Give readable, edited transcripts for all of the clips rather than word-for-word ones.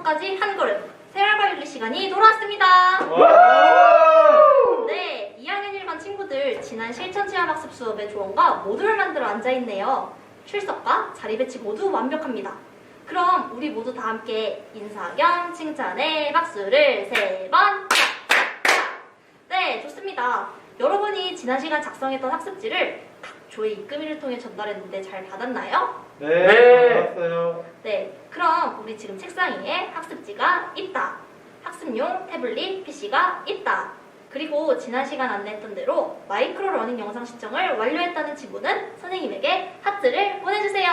완성까지 한 걸음 생활과윤리 시간이 돌아왔습니다. 네, 2학년 1반 친구들 지난 실천체험학습 수업의 조언과 모듈을 만들어 앉아있네요. 출석과 자리 배치 모두 완벽합니다. 그럼 우리 모두 다 함께 인사 겸 칭찬에 박수를 3번. 네, 좋습니다. 여러분이 지난 시간 작성했던 학습지를 각 조의 입금일을 통해 전달했는데 잘 받았나요? 네, 받았어요. 네, 그럼 우리 지금 책상 위에 학습지가 있다. 학습용 태블릿 PC가 있다. 그리고 지난 시간 안내했던 대로 마이크로 러닝 영상 시청을 완료했다는 친구는 선생님에게 하트를 보내주세요.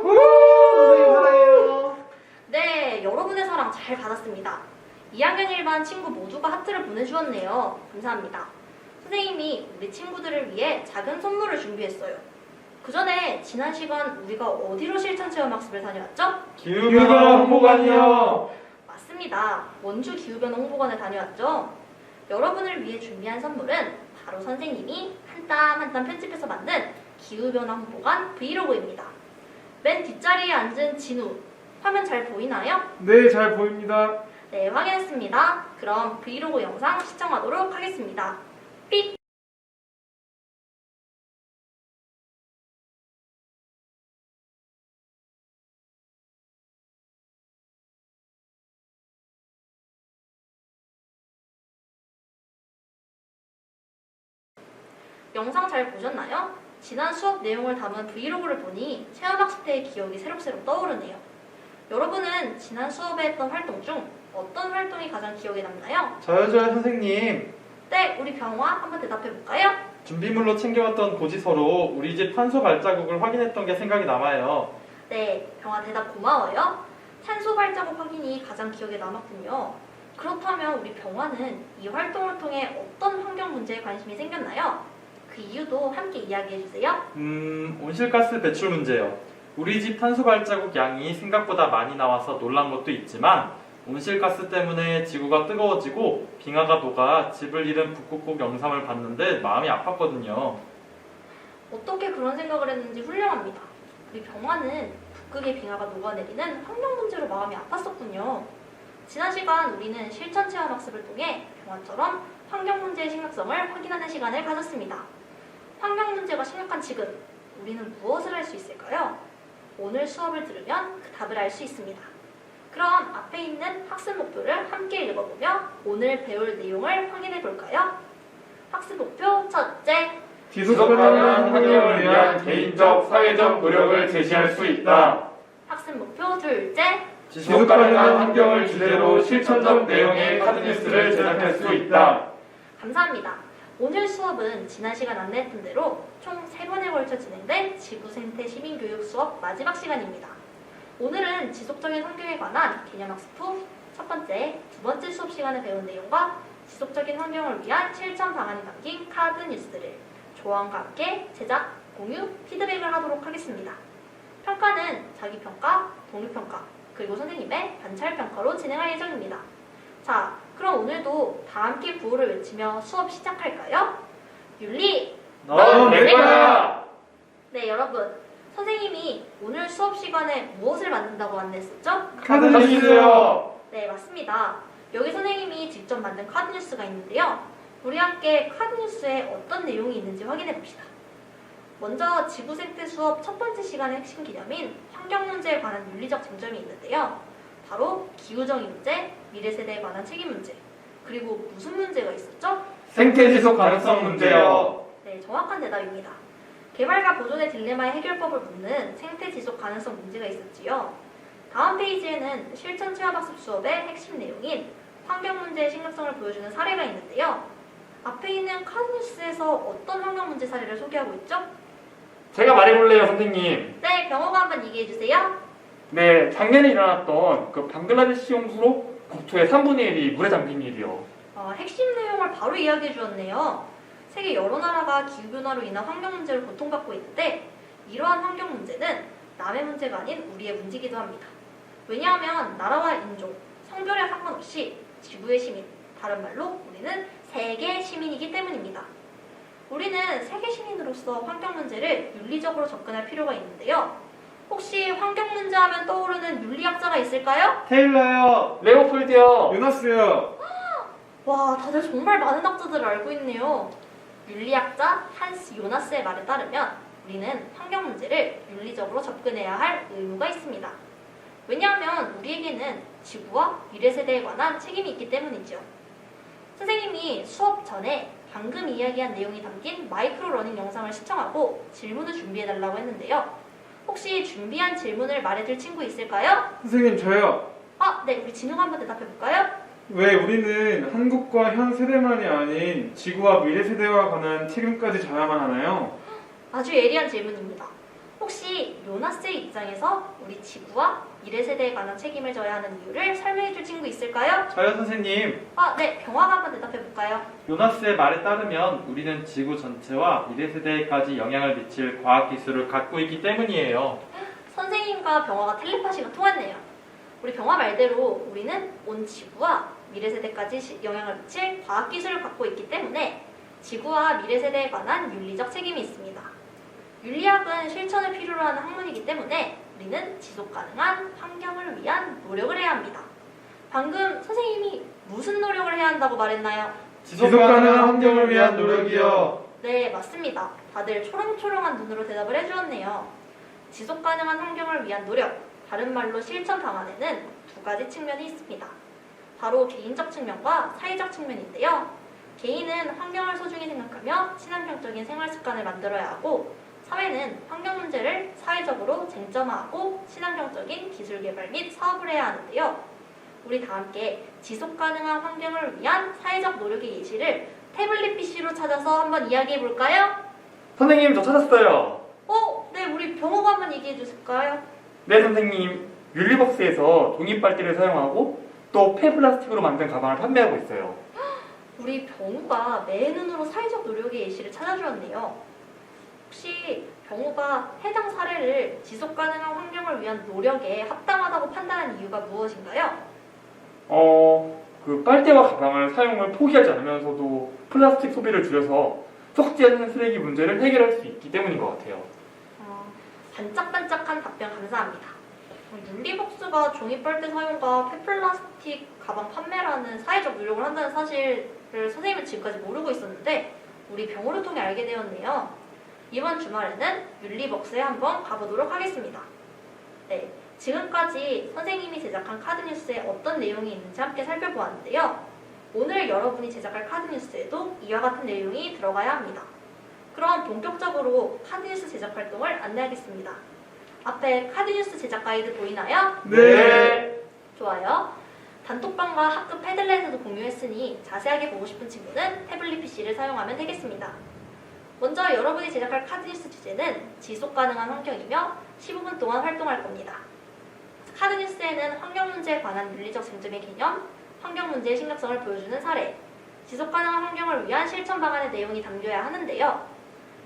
선생님 사랑해요. 네, 여러분의 사랑 잘 받았습니다. 2학년 1반 친구 모두가 하트를 보내주었네요. 감사합니다. 선생님이 우리 친구들을 위해 작은 선물을 준비했어요. 그 전에 지난 시간 우리가 어디로 실천체험학습을 다녀왔죠? 기후변화 홍보관이요. 맞습니다. 원주 기후변화 홍보관에 다녀왔죠. 여러분을 위해 준비한 선물은 바로 선생님이 한 땀 한 땀 편집해서 만든 기후변화 홍보관 브이로그입니다. 맨 뒷자리에 앉은 진우, 화면 잘 보이나요? 네, 잘 보입니다. 네, 확인했습니다. 그럼 브이로그 영상 시청하도록 하겠습니다. 삑! 영상 잘 보셨나요? 지난 수업 내용을 담은 브이로그를 보니 체험학습 때의 기억이 새록새록 떠오르네요. 여러분은 지난 수업에 했던 활동 중 어떤 활동이 가장 기억에 남나요? 저요, 선생님. 네, 우리 병화 한번 대답해볼까요? 준비물로 챙겨왔던 고지서로 우리 집 탄소 발자국을 확인했던 게 생각이 남아요. 네, 병화 대답 고마워요. 탄소 발자국 확인이 가장 기억에 남았군요. 그렇다면 우리 병화는 이 활동을 통해 어떤 환경 문제에 관심이 생겼나요? 그 이유도 함께 이야기해주세요. 온실가스 배출 문제요. 우리 집 탄소 발자국 양이 생각보다 많이 나와서 놀란 것도 있지만 온실가스 때문에 지구가 뜨거워지고 빙하가 녹아 집을 잃은 북극곰 영상을 봤는데 마음이 아팠거든요. 어떻게 그런 생각을 했는지 훌륭합니다. 우리 병화는 북극의 빙하가 녹아내리는 환경 문제로 마음이 아팠었군요. 지난 시간 우리는 실천 체험 학습을 통해 병화처럼 환경 문제의 심각성을 확인하는 시간을 가졌습니다. 환경 문제가 심각한 지금 우리는 무엇을 할 수 있을까요? 오늘 수업을 들으면 그 답을 알 수 있습니다. 그럼 앞에 있는 학습 목표를 함께 읽어보며 오늘 배울 내용을 확인해 볼까요? 학습 목표 첫째, 지속 가능한 환경을 위한 개인적, 사회적 노력을 제시할 수 있다. 학습 목표 둘째, 지속 가능한 환경을 주제로 실천적 내용의 카드뉴스를 제작할 수 있다. 감사합니다. 오늘 수업은 지난 시간 안내했던 대로 총 3번에 걸쳐 진행된 지구생태 시민교육 수업 마지막 시간입니다. 오늘은 지속적인 환경에 관한 개념학습 후 첫 번째, 두 번째 수업 시간에 배운 내용과 지속적인 환경을 위한 실천 방안이 담긴 카드 뉴스를 조언과 함께 제작, 공유, 피드백을 하도록 하겠습니다. 평가는 자기평가, 동료평가, 그리고 선생님의 관찰평가로 진행할 예정입니다. 자, 그럼 오늘도 다 함께 구호를 외치며 수업 시작할까요? 윤리! 넌 내 거야! 네, 여러분. 선생님이 오늘 수업 시간에 무엇을 만든다고 안내했었죠? 카드뉴스요! 네, 맞습니다. 여기 선생님이 직접 만든 카드뉴스가 있는데요. 우리 함께 카드뉴스에 어떤 내용이 있는지 확인해 봅시다. 먼저 지구생태 수업 첫 번째 시간의 핵심 개념인 환경 문제에 관한 윤리적 쟁점이 있는데요. 바로 기후정의 문제, 미래 세대에 관한 책임 문제, 그리고 무슨 문제가 있었죠? 생태 지속 가능성 문제요. 네, 정확한 대답입니다. 개발과 보존의 딜레마의 해결법을 묻는 생태 지속 가능성 문제가 있었지요. 다음 페이지에는 실천 체험학습 수업의 핵심 내용인 환경 문제의 심각성을 보여주는 사례가 있는데요. 앞에 있는 카드뉴스에서 어떤 환경 문제 사례를 소개하고 있죠? 제가 말해볼래요, 선생님. 네, 병호가 한번 얘기해주세요. 네, 작년에 일어났던 그 방글라데시 홍수로 국토의 3분의 1이 물에 잠긴 일이요. 핵심 내용을 바로 이야기해 주었네요. 세계 여러 나라가 기후변화로 인한 환경 문제를 고통받고 있는데 이러한 환경 문제는 남의 문제가 아닌 우리의 문제이기도 합니다. 왜냐하면 나라와 인종, 성별에 상관없이 지구의 시민, 다른 말로 우리는 세계 시민이기 때문입니다. 우리는 세계 시민으로서 환경 문제를 윤리적으로 접근할 필요가 있는데요. 혹시 환경 문제 하면 떠오르는 윤리학자가 있을까요? 테일러요. 레오폴드요. 요나스요. 와, 다들 정말 많은 학자들을 알고 있네요. 윤리학자 한스 요나스의 말에 따르면 우리는 환경 문제를 윤리적으로 접근해야 할 의무가 있습니다. 왜냐하면 우리에게는 지구와 미래 세대에 관한 책임이 있기 때문이죠. 선생님이 수업 전에 방금 이야기한 내용이 담긴 마이크로 러닝 영상을 시청하고 질문을 준비해달라고 했는데요. 혹시 준비한 질문을 말해줄 친구 있을까요? 선생님 저요. 네, 우리 진우가 한번 대답해볼까요? 왜 우리는 한국과 현 세대만이 아닌 지구와 미래 세대와 관한 책임까지 져야만 하나요? 아주 예리한 질문입니다. 혹시 요나스의 입장에서 우리 지구와 미래 세대에 관한 책임을 져야 하는 이유를 설명해줄 친구 있을까요? 저요 선생님. 네, 병화가 한번 대답해볼까요? 요나스의 말에 따르면 우리는 지구 전체와 미래 세대에까지 영향을 미칠 과학 기술을 갖고 있기 때문이에요. 선생님과 병화가 텔레파시가 통했네요. 우리 병화 말대로 우리는 온 지구와 미래 세대까지 영향을 미칠 과학 기술을 갖고 있기 때문에 지구와 미래 세대에 관한 윤리적 책임이 있습니다. 윤리학은 실천을 필요로 하는 학문이기 때문에 우리는 지속 가능한 환경을 위한 노력을 해야 합니다. 방금 선생님이 무슨 노력을 해야 한다고 말했나요? 지속 가능한 환경을 위한 노력이요. 네, 맞습니다. 다들 초롱초롱한 눈으로 대답을 해주었네요. 지속 가능한 환경을 위한 노력, 다른 말로 실천 방안에는 두 가지 측면이 있습니다. 바로 개인적 측면과 사회적 측면인데요. 개인은 환경을 소중히 생각하며 친환경적인 생활 습관을 만들어야 하고, 사회는 환경 문제를 사회적으로 쟁점화하고 친환경적인 기술 개발 및 사업을 해야 하는데요. 우리 다 함께 지속 가능한 환경을 위한 사회적 노력의 예시를 태블릿 PC로 찾아서 한번 이야기해 볼까요? 선생님, 저 찾았어요. 네, 우리 병호가 한번 얘기해 주실까요? 네, 선생님. 율리벅스에서 종이 빨대를 사용하고 또 폐플라스틱으로 만든 가방을 판매하고 있어요. 우리 병우가 내 눈으로 사회적 노력의 예시를 찾아주었네요. 혹시 병우가 해당 사례를 지속 가능한 환경을 위한 노력에 합당하다고 판단한 이유가 무엇인가요? 그 빨대와 가방을 사용을 포기하지 않으면서도 플라스틱 소비를 줄여서 썩지 않는 쓰레기 문제를 해결할 수 있기 때문인 것 같아요. 반짝반짝한 답변 감사합니다. 윤리복수가 종이빨대 사용과 폐플라스틱 가방 판매라는 사회적 노력을 한다는 사실을 선생님은 지금까지 모르고 있었는데 우리 병호를 통해 알게 되었네요. 이번 주말에는 윤리복수에 한번 가보도록 하겠습니다. 네, 지금까지 선생님이 제작한 카드뉴스에 어떤 내용이 있는지 함께 살펴보았는데요. 오늘 여러분이 제작할 카드뉴스에도 이와 같은 내용이 들어가야 합니다. 그럼 본격적으로 카드뉴스 제작 활동을 안내하겠습니다. 앞에 카드뉴스 제작 가이드 보이나요? 네. 좋아요. 단톡방과 학급 패들렛에도 공유했으니 자세하게 보고 싶은 친구는 태블릿 PC를 사용하면 되겠습니다. 먼저 여러분이 제작할 카드뉴스 주제는 지속 가능한 환경이며 15분 동안 활동할 겁니다. 카드뉴스에는 환경 문제에 관한 윤리적 쟁점의 개념, 환경 문제의 심각성을 보여주는 사례, 지속 가능한 환경을 위한 실천 방안의 내용이 담겨야 하는데요.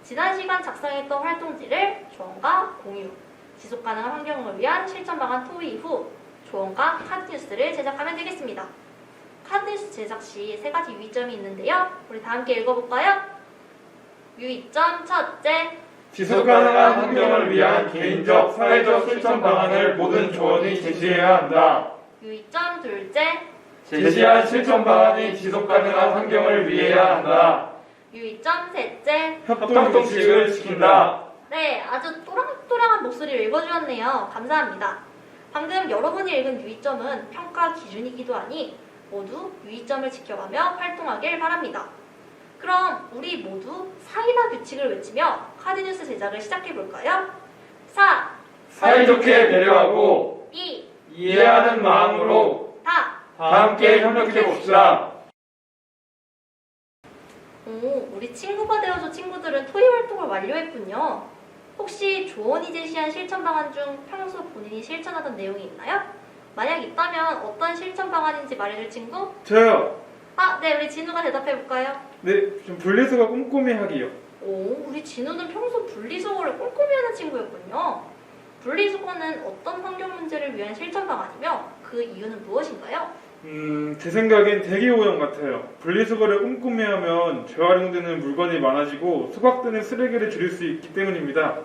지난 시간 작성했던 활동지를 조언과 공유, 지속 가능한 환경을 위한 실천 방안 토의 후 조언과 카드뉴스를 제작하면 되겠습니다. 카드뉴스 제작 시 3가지 유의점이 있는데요. 우리 다 함께 읽어볼까요? 유의점 첫째, 지속 가능한 환경을 위한 개인적, 사회적 실천 방안을 모든 조언이 제시해야 한다. 유의점 둘째, 제시한 실천 방안이 지속 가능한 환경을 위해야 한다. 유의점 셋째. 협동 규칙을 지킨다. 네, 아주 또랑또랑한 목소리를 읽어주었네요. 감사합니다. 방금 여러분이 읽은 유의점은 평가 기준이기도 하니 모두 유의점을 지켜가며 활동하길 바랍니다. 그럼 우리 모두 사이다 규칙을 외치며 카드뉴스 제작을 시작해볼까요? 4, 사이좋게 배려하고 2, 이해하는 마음으로 다. 함께 협력해봅시다. 우리 친구가 되어줘 친구들은 토의 활동을 완료했군요. 혹시 조언이 제시한 실천 방안 중 평소 본인이 실천하던 내용이 있나요? 만약 있다면 어떤 실천 방안인지 말해줄 친구? 저요. 네, 우리 진우가 대답해볼까요? 네, 좀 분리수거 꼼꼼히 하기요. 우리 진우는 평소 분리수거를 꼼꼼히 하는 친구였군요. 분리수거는 어떤 환경 문제를 위한 실천 방안이며 그 이유는 무엇인가요? 제 생각엔 대기오염 같아요. 분리수거를 꼼꼼히 하면 재활용되는 물건이 많아지고 소각되는 쓰레기를 줄일 수 있기 때문입니다.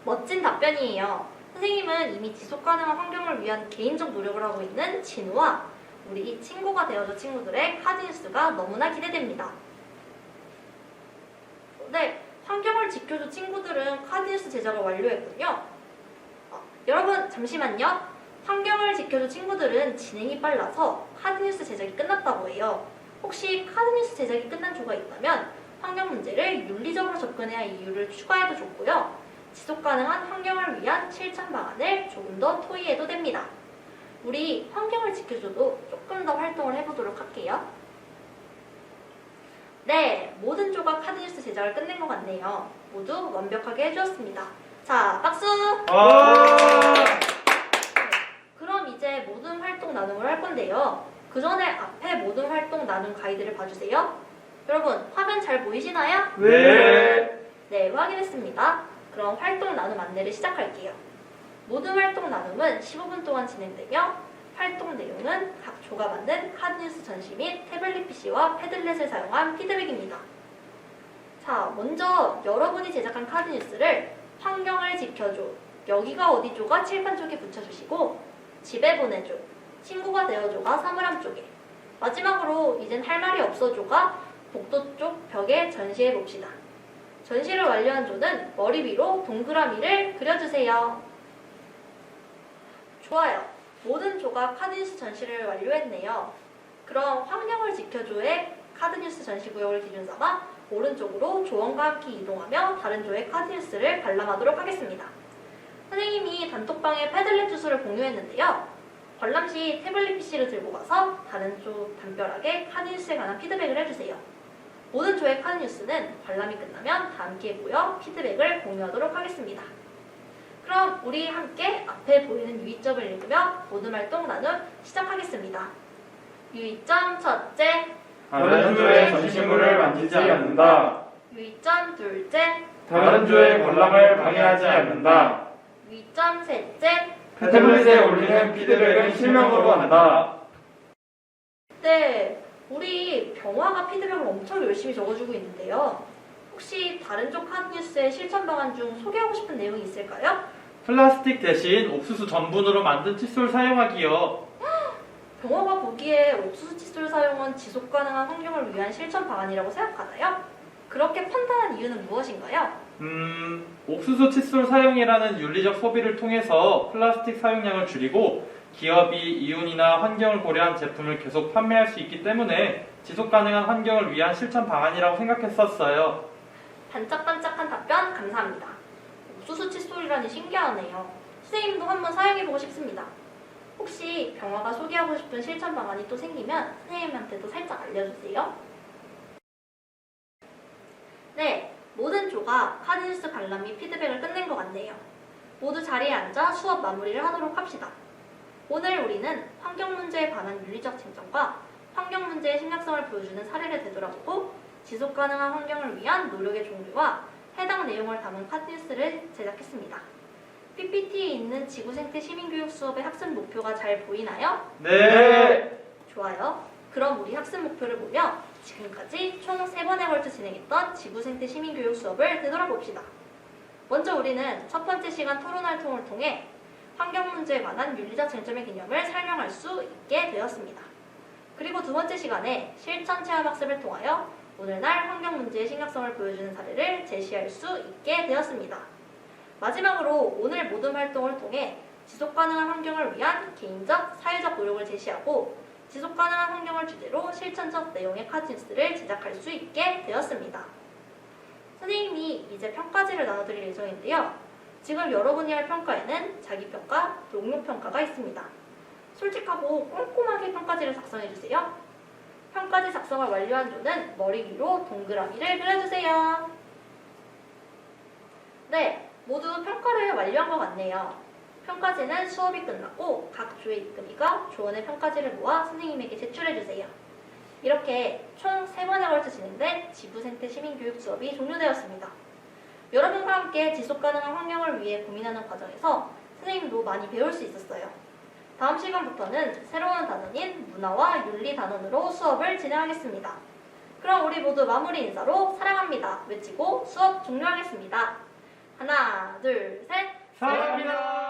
멋진 답변이에요. 선생님은 이미 지속 가능한 환경을 위한 개인적 노력을 하고 있는 진우와 우리 친구가 되어줘 친구들의 카드뉴스가 너무나 기대됩니다. 네, 환경을 지켜줘 친구들은 카드뉴스 제작을 완료했군요. 여러분 잠시만요. 환경을 지켜줘 친구들은 진행이 빨라서 카드뉴스 제작이 끝났다고 해요. 혹시 카드뉴스 제작이 끝난 조가 있다면 환경 문제를 윤리적으로 접근해야 할 이유를 추가해도 좋고요. 지속 가능한 환경을 위한 실천 방안을 조금 더 토의해도 됩니다. 우리 환경을 지켜줘도 조금 더 활동을 해보도록 할게요. 네, 모든 조가 카드뉴스 제작을 끝낸 것 같네요. 모두 완벽하게 해주었습니다. 자, 박수! 그럼 이제 모든 활동 나눔을 할 건데요. 그 전에 앞에 모든 활동 나눔 가이드를 봐주세요. 여러분, 화면 잘 보이시나요? 네. 네, 확인했습니다. 그럼 활동 나눔 안내를 시작할게요. 모든 활동 나눔은 15분 동안 진행되며 활동 내용은 각 조가 만든 카드뉴스 전시 및 태블릿 PC와 패들렛을 사용한 피드백입니다. 자, 먼저 여러분이 제작한 카드뉴스를 환경을 지켜줘, 여기가 어디조가 칠판 쪽에 붙여주시고 집에 보내줘, 친구가 되어줘가 사물함 쪽에, 마지막으로 이젠 할 말이 없어줘가 복도 쪽 벽에 전시해봅시다. 전시를 완료한 조는 머리 위로 동그라미를 그려주세요. 좋아요. 모든 조가 카드뉴스 전시를 완료했네요. 그럼 환경을 지켜줘의 카드뉴스 전시 구역을 기준 삼아 오른쪽으로 조원과 함께 이동하며 다른 조의 카드뉴스를 관람하도록 하겠습니다. 선생님이 단톡방에 패들렛 주소를 공유했는데요. 관람 시 태블릿 PC를 들고 가서 다른 조 담벼락에 카드뉴스에 관한 피드백을 해주세요. 모든 조의 카드뉴스는 관람이 끝나면 다 함께 모여 피드백을 공유하도록 하겠습니다. 그럼 우리 함께 앞에 보이는 유의점을 읽으며 모든 활동 나눔 시작하겠습니다. 유의점 첫째, 다른 조의 전시물을 만지지 않는다. 유의점 둘째, 다른 조의 관람을 방해하지 않는다. 유의점 셋째. 태블릿에 올리는 피드백은 실명으로 한다. 네, 우리 병화가 피드백을 엄청 열심히 적어주고 있는데요. 혹시 다른 쪽 카드뉴스의 실천 방안 중 소개하고 싶은 내용이 있을까요? 플라스틱 대신 옥수수 전분으로 만든 칫솔 사용하기요. 병화가 보기에 옥수수 칫솔 사용은 지속 가능한 환경을 위한 실천 방안이라고 생각하나요? 그렇게 판단한 이유는 무엇인가요? 옥수수 칫솔 사용이라는 윤리적 소비를 통해서 플라스틱 사용량을 줄이고 기업이 이윤이나 환경을 고려한 제품을 계속 판매할 수 있기 때문에 지속 가능한 환경을 위한 실천 방안이라고 생각했었어요. 반짝반짝한 답변 감사합니다. 옥수수 칫솔이라니 신기하네요. 선생님도 한번 사용해보고 싶습니다. 혹시 병화가 소개하고 싶은 실천 방안이 또 생기면 선생님한테도 살짝 알려주세요. 네, 모든 조가 카드뉴스 관람 및 피드백을 끝낸 것 같네요. 모두 자리에 앉아 수업 마무리를 하도록 합시다. 오늘 우리는 환경 문제에 관한 윤리적 쟁점과 환경 문제의 심각성을 보여주는 사례를 되돌아보고 지속 가능한 환경을 위한 노력의 종류와 해당 내용을 담은 카드뉴스를 제작했습니다. PPT에 있는 지구생태 시민교육 수업의 학습 목표가 잘 보이나요? 네. 좋아요. 그럼 우리 학습 목표를 보며 지금까지 총 3번에 걸쳐 진행했던 지구생태 시민교육 수업을 되돌아봅시다. 먼저 우리는 첫 번째 시간 토론 활동을 통해 환경 문제에 관한 윤리적 쟁점의 개념을 설명할 수 있게 되었습니다. 그리고 두 번째 시간에 실천 체험 학습을 통하여 오늘날 환경 문제의 심각성을 보여주는 사례를 제시할 수 있게 되었습니다. 마지막으로 오늘 모든 활동을 통해 지속 가능한 환경을 위한 개인적, 사회적 노력을 제시하고 지속 가능한 환경을 주제로 실천적 내용의 카드뉴스를 제작할 수 있게 되었습니다. 선생님이 이제 평가지를 나눠드릴 예정인데요. 지금 여러분이 할 평가에는 자기평가, 동료평가가 있습니다. 솔직하고 꼼꼼하게 평가지를 작성해주세요. 평가지 작성을 완료한 조는 머리 위로 동그라미를 그려주세요. 네, 모두 평가를 완료한 것 같네요. 평가지는 수업이 끝나고 각 조의 이끄미가 조원의 평가지를 모아 선생님에게 제출해주세요. 이렇게 총 3번에 걸쳐 진행된 지구생태 시민교육 수업이 종료되었습니다. 여러분과 함께 지속가능한 환경을 위해 고민하는 과정에서 선생님도 많이 배울 수 있었어요. 다음 시간부터는 새로운 단원인 문화와 윤리 단원으로 수업을 진행하겠습니다. 그럼 우리 모두 마무리 인사로 사랑합니다 외치고 수업 종료하겠습니다. 하나, 둘, 셋. 사랑합니다.